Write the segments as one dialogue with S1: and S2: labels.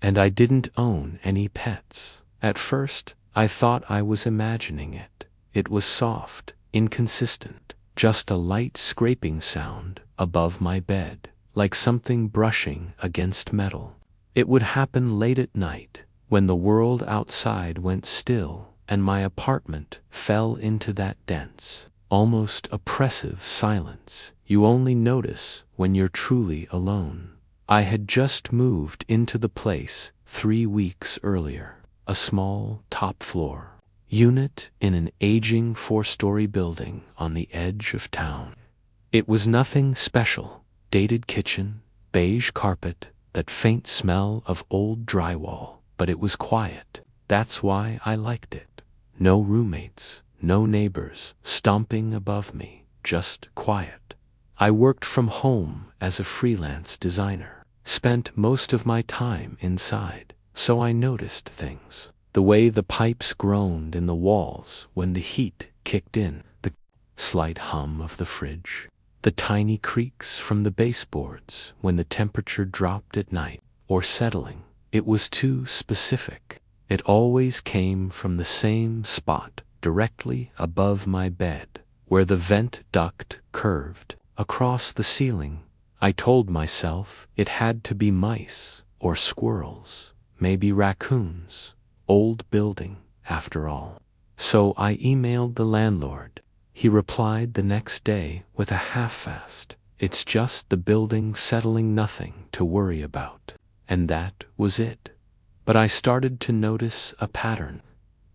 S1: And I didn't own any pets. At first, I thought I was imagining it. It was soft, inconsistent, just a light scraping sound above my bed, like something brushing against metal. It would happen late at night, when the world outside went still and my apartment fell into that dense, almost oppressive silence you only notice when you're truly alone. I had just moved into the place 3 weeks earlier, a small top-floor unit in an aging 4-story building on the edge of town. It was nothing special: dated kitchen, beige carpet, that faint smell of old drywall, but it was quiet. That's why I liked it. No roommates, no neighbors stomping above me, just quiet. I worked from home as a freelance designer, spent most of my time inside, so I noticed things. The way the pipes groaned in the walls when the heat kicked in, the slight hum of the fridge, the tiny creaks from the baseboards when the temperature dropped at night, or settling. It was too specific. It always came from the same spot, directly above my bed, where the vent duct curved across the ceiling. I told myself it had to be mice or squirrels, maybe raccoons. Old building, after all. So I emailed the landlord. He replied the next day with a half-assed, "It's just the building settling, nothing to worry about." And that was it. But I started to notice a pattern.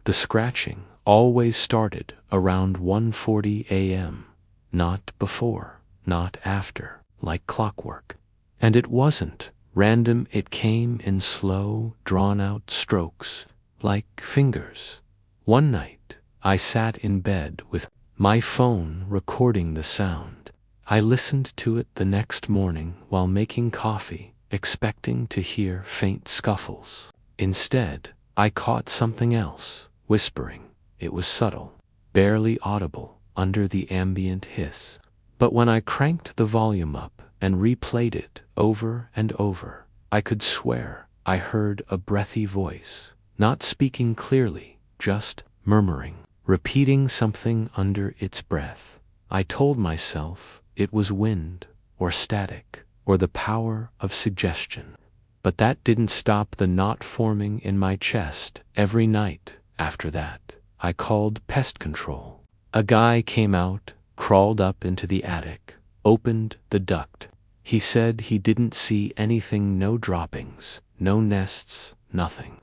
S1: The scratching always started around 1:40 a.m. Not before, not after, like clockwork. And it wasn't random. It came in slow, drawn-out strokes, like fingers. One night, I sat in bed with my phone recording the sound. I listened to it the next morning while making coffee, expecting to hear faint scuffles. Instead, I caught something else, whispering. It was subtle, barely audible under the ambient hiss. But when I cranked the volume up and replayed it over and over, I could swear I heard a breathy voice, not speaking clearly, just murmuring, repeating something under its breath. I told myself it was wind, or static, or the power of suggestion. But that didn't stop the knot forming in my chest. Every night after that, I called pest control. A guy came out, crawled up into the attic, opened the duct. He said he didn't see anything, no droppings, no nests, nothing.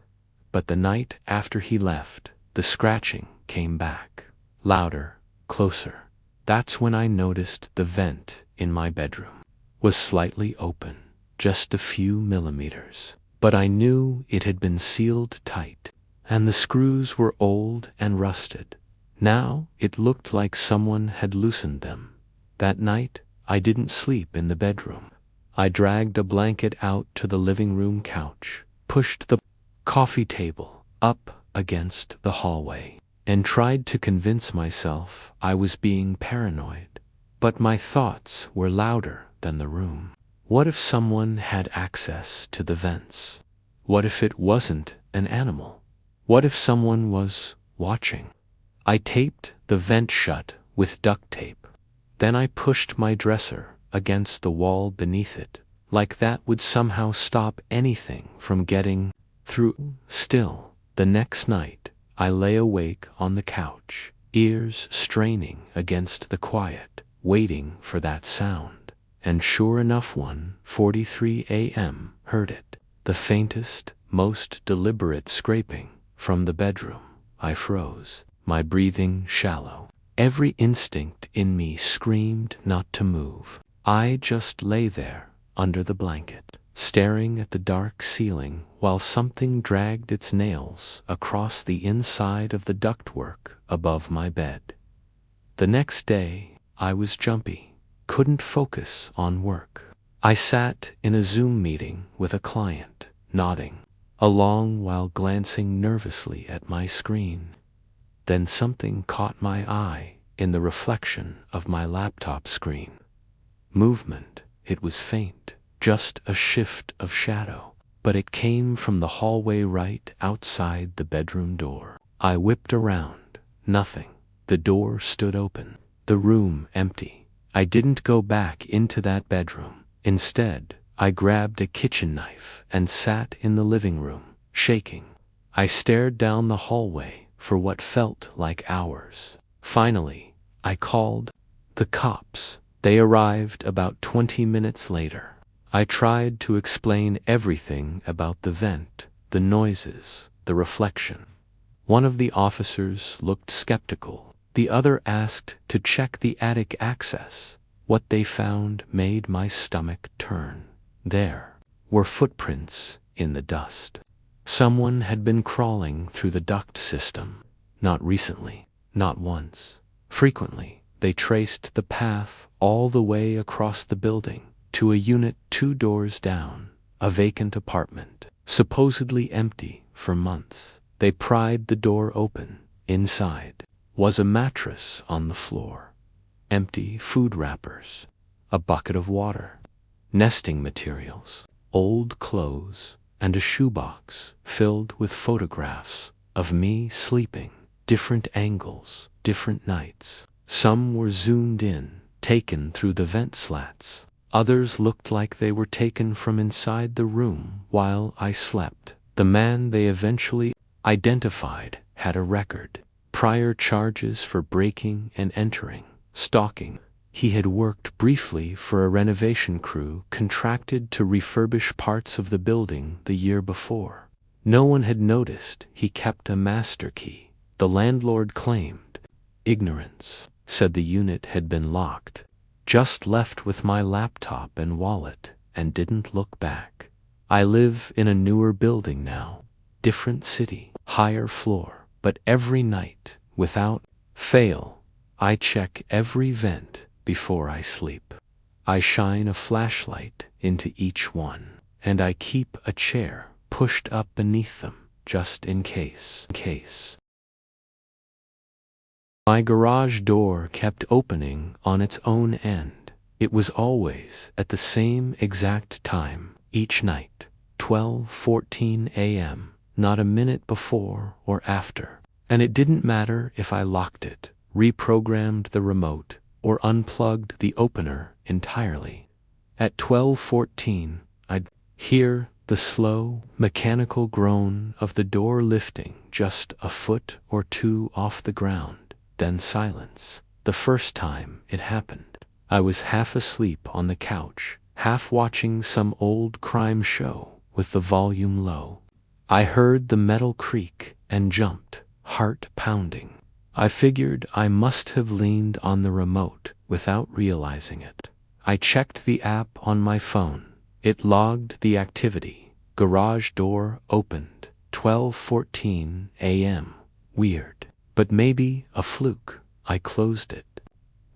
S1: But the night after he left, the scratching came back, louder, closer. That's when I noticed the vent in my bedroom was slightly open, just a few millimeters. But I knew it had been sealed tight, and the screws were old and rusted. Now it looked like someone had loosened them. That night, I didn't sleep in the bedroom. I dragged a blanket out to the living room couch, pushed the coffee table up against the hallway, and tried to convince myself I was being paranoid. But my thoughts were louder than the room. What if someone had access to the vents? What if it wasn't an animal? What if someone was watching? I taped the vent shut with duct tape. Then I pushed my dresser against the wall beneath it, like that would somehow stop anything from getting through. Still, the next night, I lay awake on the couch, ears straining against the quiet, waiting for that sound. And sure enough, 1:43 a.m. heard it. The faintest, most deliberate scraping from the bedroom. I froze, my breathing shallow. Every instinct in me screamed not to move. I just lay there, under the blanket, staring at the dark ceiling while something dragged its nails across the inside of the ductwork above my bed. The next day, I was jumpy, couldn't focus on work. I sat in a Zoom meeting with a client, nodding along while glancing nervously at my screen. Then something caught my eye in the reflection of my laptop screen. Movement. It was faint, just a shift of shadow. but it came from the hallway right outside the bedroom door. I whipped around. Nothing. The door stood open. The room empty. I didn't go back into that bedroom. Instead, I grabbed a kitchen knife and sat in the living room, shaking. I stared down the hallway for what felt like hours. Finally, I called the cops. They arrived about 20 minutes later. I tried to explain everything about the vent, the noises, the reflection. One of the officers looked skeptical. The other asked to check the attic access. What they found made my stomach turn. There were footprints in the dust. Someone had been crawling through the duct system. Not recently, not once. Frequently, they traced the path all the way across the building to a unit 2 doors down, a vacant apartment, supposedly empty for months. They pried the door open. Inside was a mattress on the floor, empty food wrappers, a bucket of water, nesting materials, old clothes, and a shoebox filled with photographs of me sleeping, different angles, different nights. Some were zoomed in, taken through the vent slats. Others looked like they were taken from inside the room while I slept. The man they eventually identified had a record. Prior charges for breaking and entering, stalking. He had worked briefly for a renovation crew contracted to refurbish parts of the building the year before. No one had noticed he kept a master key. The landlord claimed ignorance, said the unit had been locked. Just left with my laptop and wallet and didn't look back. I live in a newer building now, different city, higher floor, but every night, without fail, I check every vent before I sleep. I shine a flashlight into each one, and I keep a chair pushed up beneath them, just in case. My garage door kept opening on its own end. It was always at the same exact time, each night, 12:14 a.m., not a minute before or after. And it didn't matter if I locked it, reprogrammed the remote, or unplugged the opener entirely. At 12:14, I'd hear the slow, mechanical groan of the door lifting just a foot or two off the ground. Then silence. The first time it happened, I was half asleep on the couch, half watching some old crime show with the volume low. I heard the metal creak and jumped, heart pounding. I figured I must have leaned on the remote without realizing it. I checked the app on my phone. It logged the activity. Garage door opened, 12:14 a.m. Weird. But maybe a fluke. I closed it.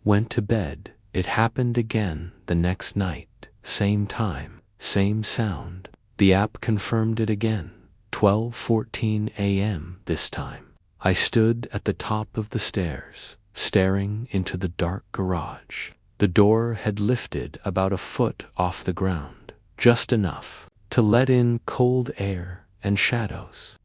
S1: Went to bed. It happened again the next night. Same time, same sound. The app confirmed it again. 12:14 a.m. this time. I stood at the top of the stairs, staring into the dark garage. The door had lifted about a foot off the ground, just enough to let in cold air and shadows.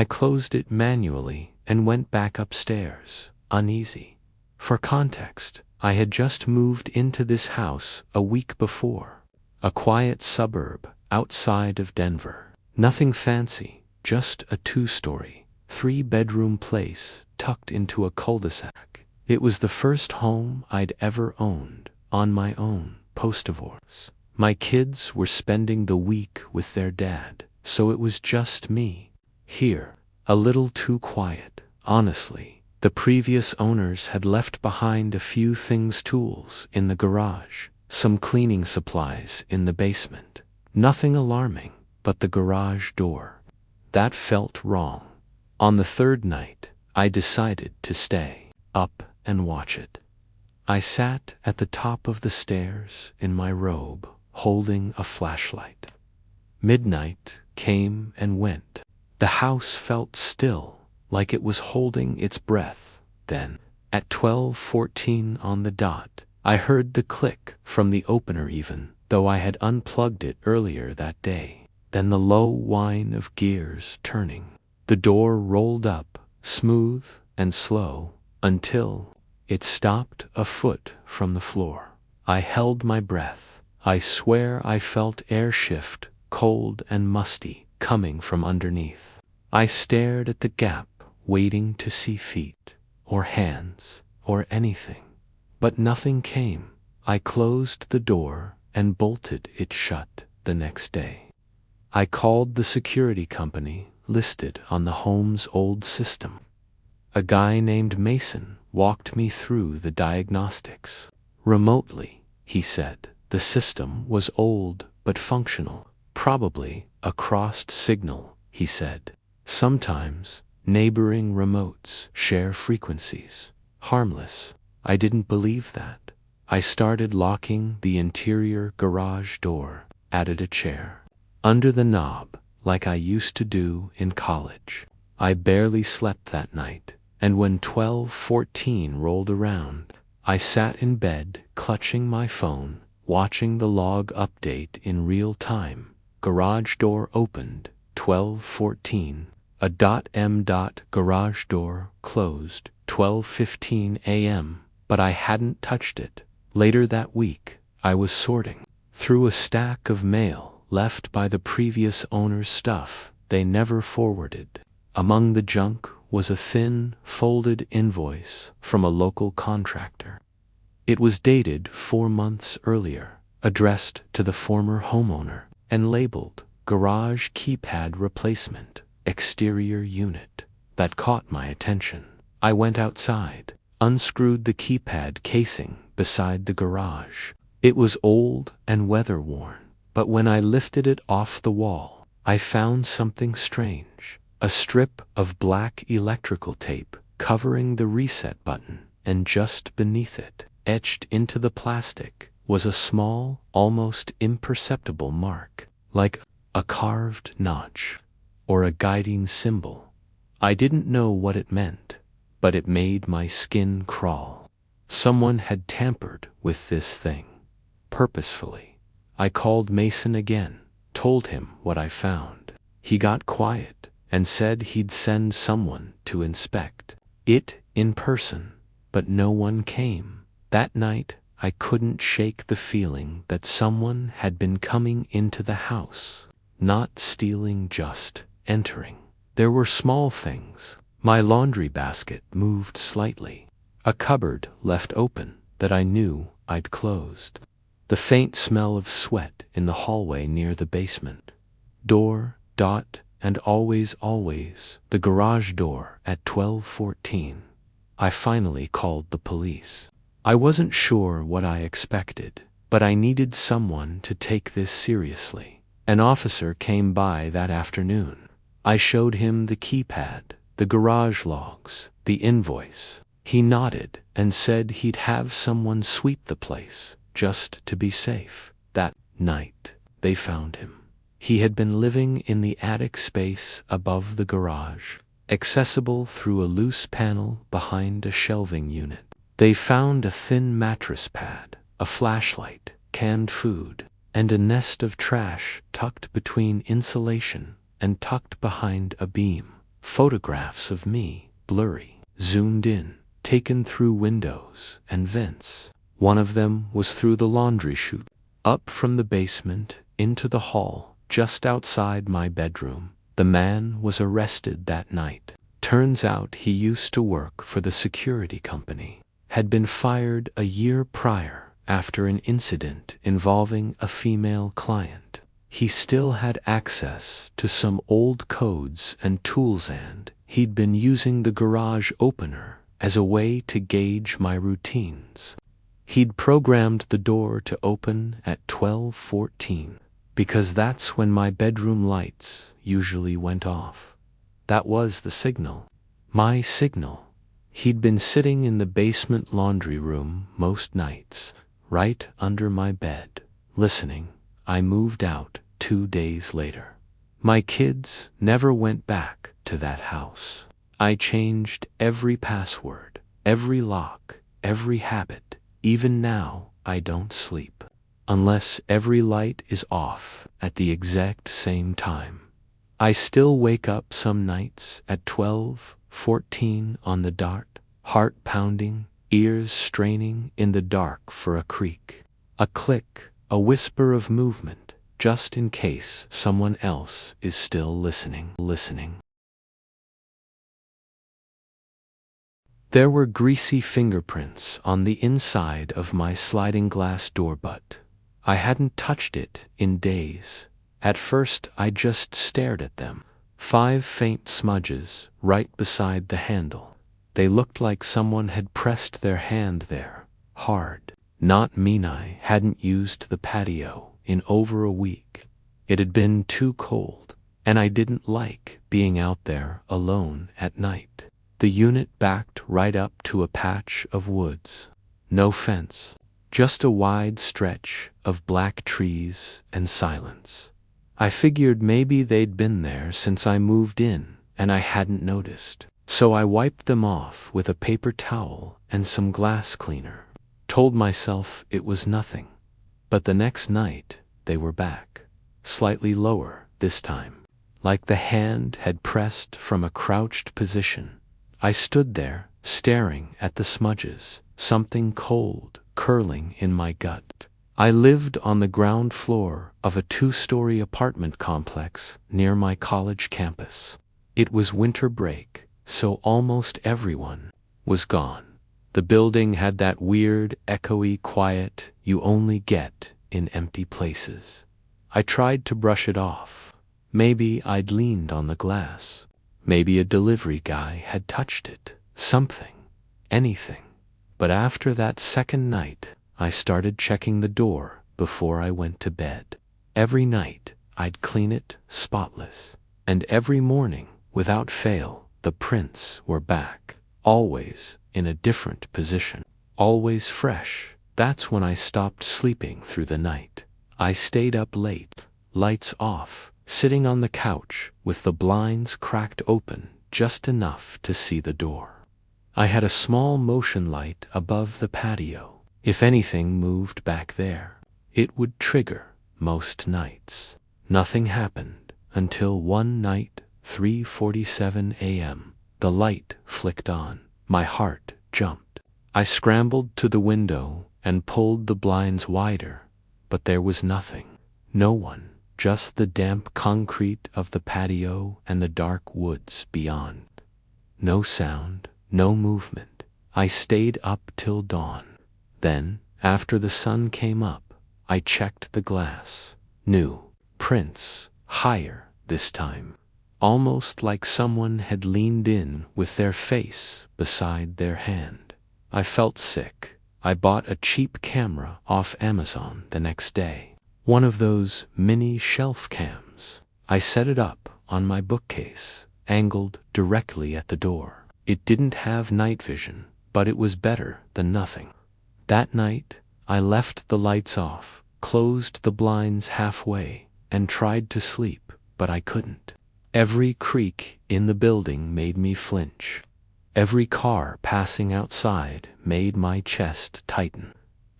S1: I closed it manually and went back upstairs, uneasy. For context, I had just moved into this house a week before, a quiet suburb outside of Denver. Nothing fancy, just a 2-story, 3-bedroom place tucked into a cul-de-sac. It was the first home I'd ever owned, on my own, post-divorce. My kids were spending the week with their dad, so it was just me. Here, a little too quiet, honestly. The previous owners had left behind a few tools in the garage, some cleaning supplies in the basement. Nothing alarming, but the garage door. That felt wrong. On the third night, I decided to stay up and watch it. I sat at the top of the stairs in my robe, holding a flashlight. Midnight came and went. The house felt still, like it was holding its breath. Then, at 12:14 on the dot, I heard the click from the opener even though I had unplugged it earlier that day. then the low whine of gears turning. The door rolled up, smooth and slow, until it stopped a foot from the floor. I held my breath. I swear I felt air shift, cold and musty, coming from underneath. I stared at the gap, waiting to see feet, or hands, or anything. But nothing came. I closed the door and bolted it shut the next day. I called the security company listed on the home's old system. A guy named Mason walked me through the diagnostics. Remotely, he said. The system was old but functional. Probably a crossed signal, he said. Sometimes neighboring remotes share frequencies. Harmless. I didn't believe that. I started locking the interior garage door, added a chair under the knob like I used to do in college. I barely slept that night, and when 12:14 rolled around, I sat in bed clutching my phone, watching the log update in real time. Garage door opened, 12:14. .m. Garage door closed, 12:15 a.m., but I hadn't touched it. Later that week, I was sorting through a stack of mail left by the previous owner's stuff they never forwarded. Among the junk was a thin, folded invoice from a local contractor. It was dated 4 months earlier, addressed to the former homeowner, and labeled Garage Keypad Replacement, Exterior Unit. That caught my attention. I went outside, unscrewed the keypad casing beside the garage. It was old and weather-worn, but when I lifted it off the wall, I found something strange. A strip of black electrical tape covering the reset button, and just beneath it, etched into the plastic, was a small, almost imperceptible mark, like a carved notch or a guiding symbol. I didn't know what it meant, but it made my skin crawl. Someone had tampered with this thing, purposefully. I called Mason again, told him what I found. He got quiet and said he'd send someone to inspect it in person, but no one came. That night, I couldn't shake the feeling that someone had been coming into the house, not stealing, just entering. There were small things. My laundry basket moved slightly. A cupboard left open that I knew I'd closed. The faint smell of sweat in the hallway near the basement. Door, and always, the garage door at 12:14. I finally called the police. I wasn't sure what I expected, but I needed someone to take this seriously. An officer came by that afternoon. I showed him the keypad, the garage logs, the invoice. He nodded and said he'd have someone sweep the place, just to be safe. That night, they found him. He had been living in the attic space above the garage, accessible through a loose panel behind a shelving unit. They found a thin mattress pad, a flashlight, canned food, and a nest of trash tucked between insulation and tucked behind a beam. Photographs of me, blurry, zoomed in, taken through windows and vents. One of them was through the laundry chute, up from the basement into the hall just outside my bedroom. The man was arrested that night. Turns out he used to work for the security company, had been fired a year prior after an incident involving a female client. He still had access to some old codes and tools, and he'd been using the garage opener as a way to gauge my routines. He'd programmed the door to open at 12:14, because that's when my bedroom lights usually went off. That was the signal. My signal. He'd been sitting in the basement laundry room most nights, right under my bed, listening. I moved out 2 days later. My kids never went back to that house. I changed every password, every lock, every habit. Even now, I don't sleep. unless every light is off at the exact same time. I still wake up some nights at 12:14 on the dot, heart pounding, ears straining in the dark for a creak, a click, a whisper of movement, just in case someone else is still listening. There were greasy fingerprints on the inside of my sliding glass door, but I hadn't touched it in days. At first I just stared at them. 5 faint smudges right beside the handle. They looked like someone had pressed their hand there, hard. Not mean I hadn't used the patio in over a week. It had been too cold, and I didn't like being out there alone at night. The unit backed right up to a patch of woods. No fence, just a wide stretch of black trees and silence. I figured maybe they'd been there since I moved in and I hadn't noticed. So I wiped them off with a paper towel and some glass cleaner. Told myself it was nothing. But the next night they were back. Slightly lower this time. Like the hand had pressed from a crouched position. I stood there, staring at the smudges, something cold curling in my gut. I lived on the ground floor of a 2-story apartment complex near my college campus. It was winter break, so almost everyone was gone. The building had that weird, echoey quiet you only get in empty places. I tried to brush it off. Maybe I'd leaned on the glass. Maybe a delivery guy had touched it. Something. Anything. But after that second night, I started checking the door before I went to bed. Every night, I'd clean it spotless. And every morning, without fail, the prints were back. Always in a different position. Always fresh. That's when I stopped sleeping through the night. I stayed up late, lights off, sitting on the couch with the blinds cracked open just enough to see the door. I had a small motion light above the patio. If anything moved back there, it would trigger most nights. Nothing happened until one night, 3:47 a.m., the light flicked on. My heart jumped. I scrambled to the window and pulled the blinds wider, but there was nothing. No one. Just the damp concrete of the patio and the dark woods beyond. No sound, no movement. I stayed up till dawn. Then, after the sun came up, I checked the glass. New prints, higher this time. Almost like someone had leaned in with their face beside their hand. I felt sick. I bought a cheap camera off Amazon the next day. One of those mini shelf cams. I set it up on my bookcase, angled directly at the door. It didn't have night vision, but it was better than nothing. That night, I left the lights off, closed the blinds halfway, and tried to sleep, but I couldn't. Every creak in the building made me flinch. Every car passing outside made my chest tighten.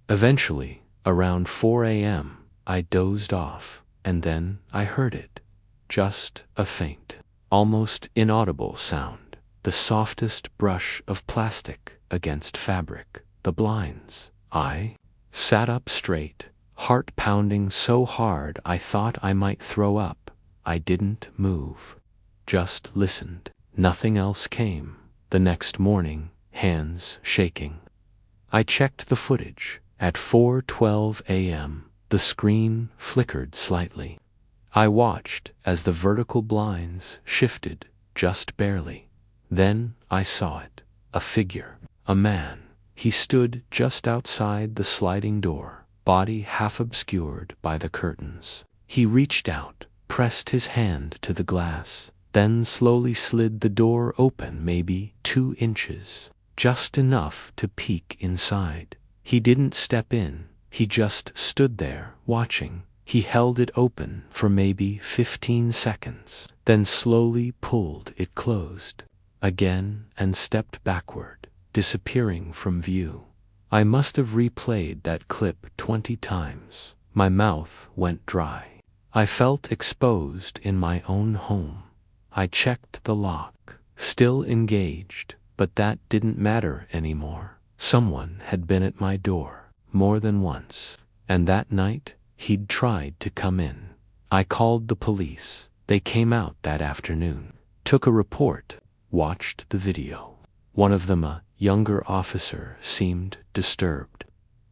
S1: Eventually, around 4 a.m., I dozed off, and then I heard it. Just a faint, almost inaudible sound. The softest brush of plastic against fabric. The blinds. I sat up straight, heart pounding so hard I thought I might throw up. I didn't move. Just listened. Nothing else came. The next morning, hands shaking. I checked the footage. At 4:12 a.m., the screen flickered slightly. I watched as the vertical blinds shifted just barely. Then I saw it. A figure. A man. He stood just outside the sliding door, body half obscured by the curtains. He reached out, pressed his hand to the glass, then slowly slid the door open maybe 2 inches, just enough to peek inside. He didn't step in, he just stood there, watching. He held it open for maybe 15 seconds, then slowly pulled it closed again and stepped backward, disappearing from view. I must have replayed that clip 20 times. My mouth went dry. I felt exposed in my own home. I checked the lock, still engaged, but that didn't matter anymore. Someone had been at my door more than once, and that night he'd tried to come in. I called the police. They came out that afternoon, took a report, watched the video. One of them, a younger officer, seemed disturbed.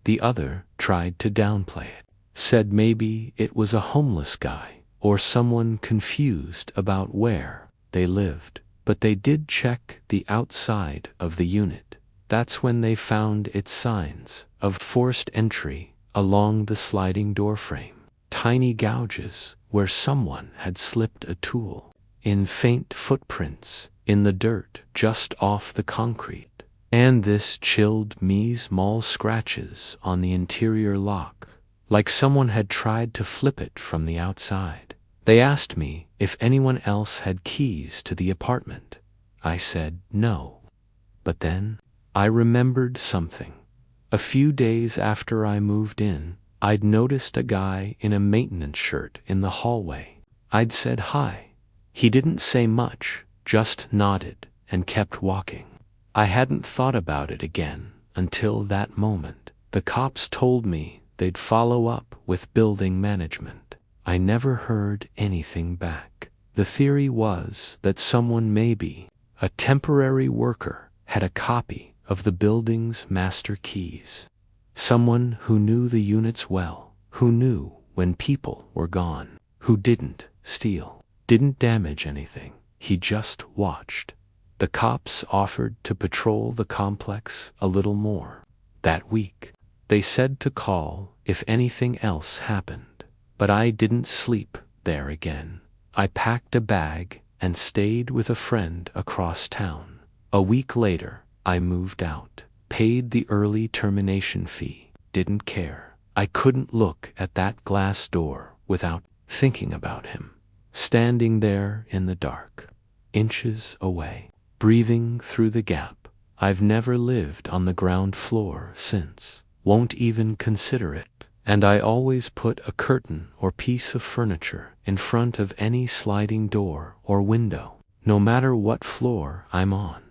S1: The other tried to downplay it, said maybe it was a homeless guy or someone confused about where they lived. But they did check the outside of the unit. That's when they found its signs of forced entry along the sliding door frame. Tiny gouges where someone had slipped a tool, in faint footprints in the dirt just off the concrete. And this chilled me, small scratches on the interior lock, like someone had tried to flip it from the outside. They asked me if anyone else had keys to the apartment. I said no. But then I remembered something. A few days after I moved in, I'd noticed a guy in a maintenance shirt in the hallway. I'd said hi. He didn't say much, just nodded and kept walking. I hadn't thought about it again until that moment. The cops told me they'd follow up with building management. I never heard anything back. The theory was that someone, maybe a temporary worker, had a copy of the building's master keys. Someone who knew the units well, who knew when people were gone, who didn't steal, didn't damage anything. He just watched. The cops offered to patrol the complex a little more that week. They said to call if anything else happened. But I didn't sleep there again. I packed a bag and stayed with a friend across town. A week later, I moved out, paid the early termination fee, didn't care. I couldn't look at that glass door without thinking about him, standing there in the dark, inches away, breathing through the gap. I've never lived on the ground floor since, won't even consider it. And I always put a curtain or piece of furniture in front of any sliding door or window, no matter what floor I'm on.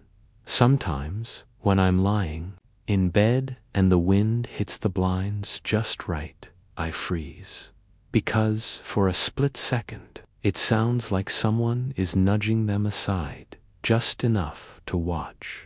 S1: Sometimes, when I'm lying in bed and the wind hits the blinds just right, I freeze. Because for a split second, it sounds like someone is nudging them aside, just enough to watch.